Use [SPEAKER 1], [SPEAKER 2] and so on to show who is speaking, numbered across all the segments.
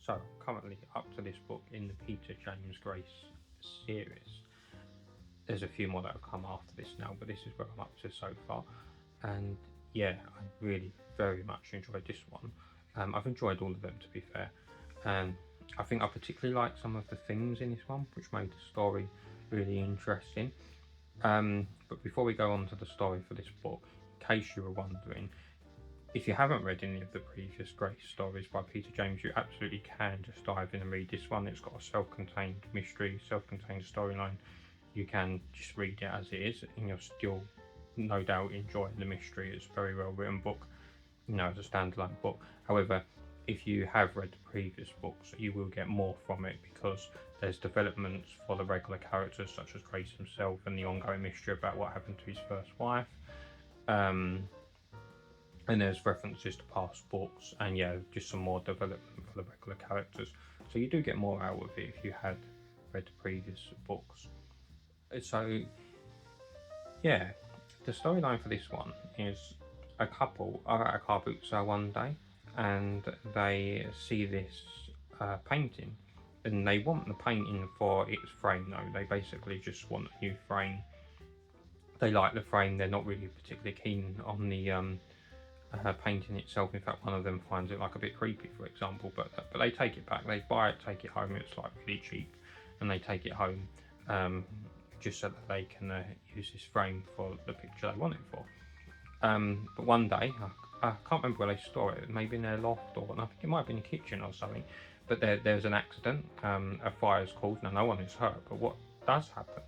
[SPEAKER 1] So currently up to this book in the Peter James Grace series. There's a few more that have come after this now, but this is where I'm up to so far. And yeah, I really very much enjoyed this one. I've enjoyed all of them, to be fair. I think I particularly like some of the things in this one, which made the story really interesting. But before we go on to the story for this book, in case you were wondering, if you haven't read any of the previous Grace stories by Peter James, you absolutely can just dive in and read this one. It's got a self-contained mystery, self-contained storyline. You can just read it as it is, and you'll still no doubt enjoy the mystery. It's a very well written book, you know, as a standalone book. However, if you have read the previous books, you will get more from it, because there's developments for the regular characters such as Grace himself and the ongoing mystery about what happened to his first wife. And there's references to past books, and yeah, just some more development for the regular characters. So you do get more out of it if you had read the previous books. So yeah, the storyline for this one is a couple are at a car boot sale one day, and they see this painting, and they want the painting for its frame though. They basically just want a new frame. They like the frame, they're not really particularly keen on the painting itself. In fact, one of them finds it like a bit creepy, for example, but they take it back, they buy it, take it home. It's like really cheap, and they take it home just so that they can use this frame for the picture they want it for. But one day, I can't remember where they store it, maybe in their loft, or I think it might be in the kitchen or something, but there's an accident, a fire's caused. Now no one is hurt, but what does happen,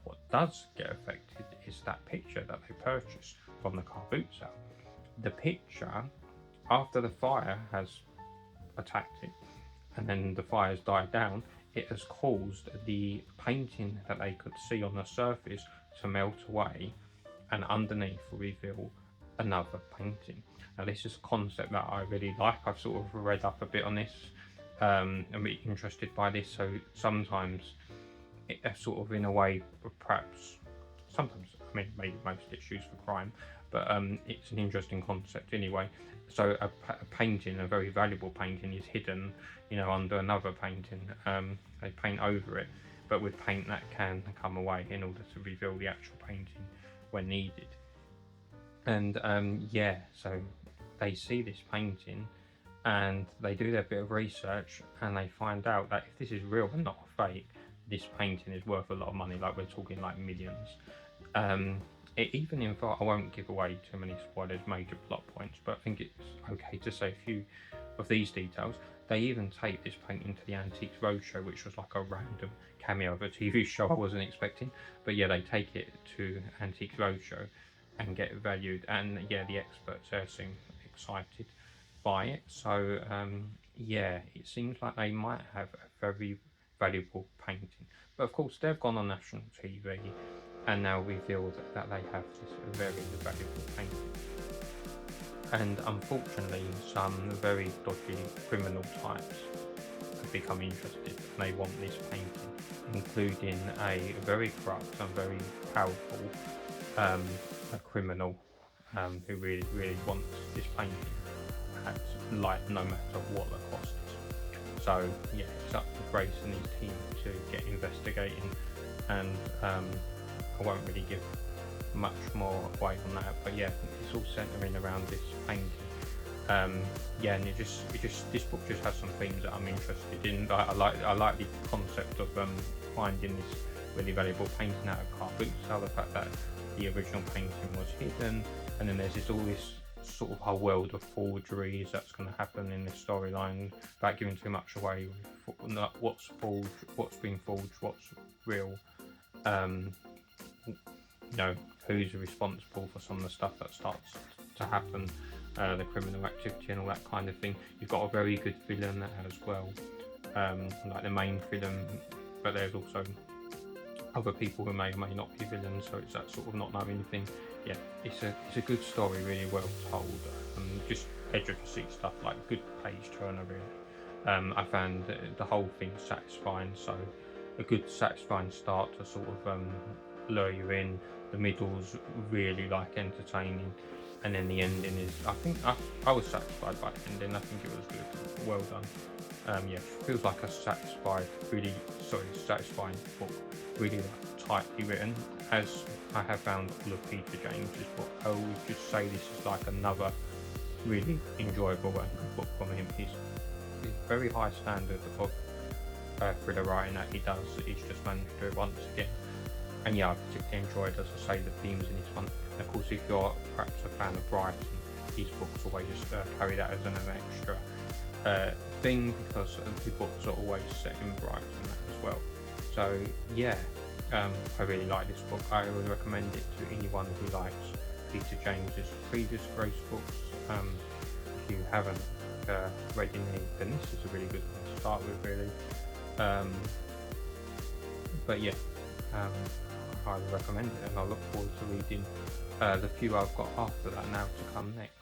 [SPEAKER 1] what does get affected, is that picture that they purchased from the car boot sale. The picture, after the fire has attacked it and then the fire's died down, it has caused the painting that they could see on the surface to melt away, and underneath reveal another painting. Now this is a concept that I really like. I've sort of read up a bit on this, and be interested by this. So sometimes it sort of, in a way, perhaps sometimes, I mean maybe most it's used for crime, but it's an interesting concept anyway. So a painting, a very valuable painting, is hidden, you know, under another painting. They paint over it, but with paint that can come away in order to reveal the actual painting when needed. And yeah, so they see this painting and they do their bit of research, and they find out that if this is real and not fake, this painting is worth a lot of money. Like, we're talking like millions. It even involves, I won't give away too many spoilers, major plot points, but I think it's okay to say a few of these details. They even take this painting to the Antiques Roadshow, which was like a random cameo of a TV show I wasn't expecting. But yeah, they take it to Antiques Roadshow and get it valued, and yeah, the experts there seem excited by it. So yeah, it seems like they might have a very valuable painting. But of course, they've gone on national TV and now revealed that they have this very valuable painting. And unfortunately, some very dodgy criminal types have become interested, and they want this painting, including a very corrupt and very powerful a criminal who really wants this painting at, like, no matter what the cost is. So yeah, it's up to Grace and his team to get investigating, and I won't really give much more away on that, but yeah, it's all centering around this painting. Yeah, and it just this book just has some themes that I'm interested in. I like the concept of finding this really valuable painting out of car boot sale, the fact that the original painting was hidden, and then there's all this sort of whole world of forgeries that's going to happen in this storyline, without giving too much away. What's forged, what's been forged, what's real. You know, who's responsible for some of the stuff that starts to happen, the criminal activity and all that kind of thing. You've got a very good villain as well, like the main villain, but there's also other people who may or may not be villains, so it's that sort of not knowing thing. Yeah, it's a good story, really well told, just edge of the seat stuff, like good page turner really. I found the whole thing satisfying, so a good satisfying start to sort of lure you in. The middle's really like entertaining, and then the ending is, I think I was satisfied by the ending. I think it was good, well done. Yeah, feels like a satisfying book, really tightly written. As I have found all of Peter James's book, I always just say this is like another really enjoyable and good book from him. He's very high standard of thriller writing that he does. He's just managed to do it once again. And yeah, I particularly enjoyed, as I say, the themes in this one. And of course, if you're perhaps a fan of writing, these books always carry that as an extra thing, because the books are always set in Brighton as well. So yeah, I really like this book. I would recommend it to anyone who likes Peter James's previous Grace books. If you haven't read any, then this is a really good one to start with, really. But yeah, I highly recommend it, and I look forward to reading the few I've got after that now to come next.